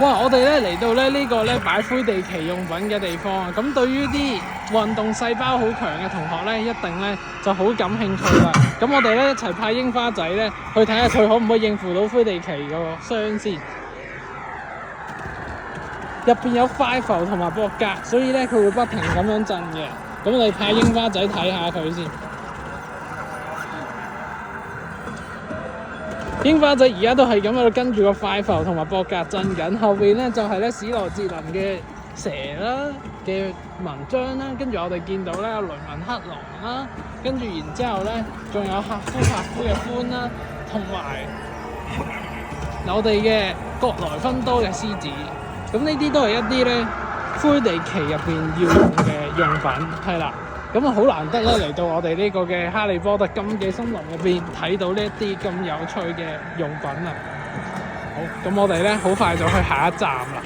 哇！我哋咧嚟到咧呢個咧擺魁地奇用品嘅地方啊，咁對於啲運動細胞好強嘅同學咧，一定咧就好感興趣啦。咁我哋咧一齊派櫻花仔咧去睇下佢可唔可以應付到魁地奇個箱先。入邊有快浮同埋博格，所以咧佢會不停咁樣震嘅。咁我哋派櫻花仔睇下佢先。櫻花仔而家都係咁喺度跟住個快浮同埋博格震緊，後邊咧就係咧史羅哲林嘅蛇啦嘅紋章啦，跟住我哋見到咧有雷文克狼啦，跟住然之後咧仲有赫夫嘅獾啦，同埋我哋嘅葛萊芬多嘅獅子。咁呢啲都係一啲咧魁地奇入邊要用嘅用品，係啦。咁啊好難得咧嚟到我哋呢個嘅哈利波特禁忌森林入邊睇到呢一啲咁有趣嘅用品啊！好，咁我哋咧好快就去下一站啦。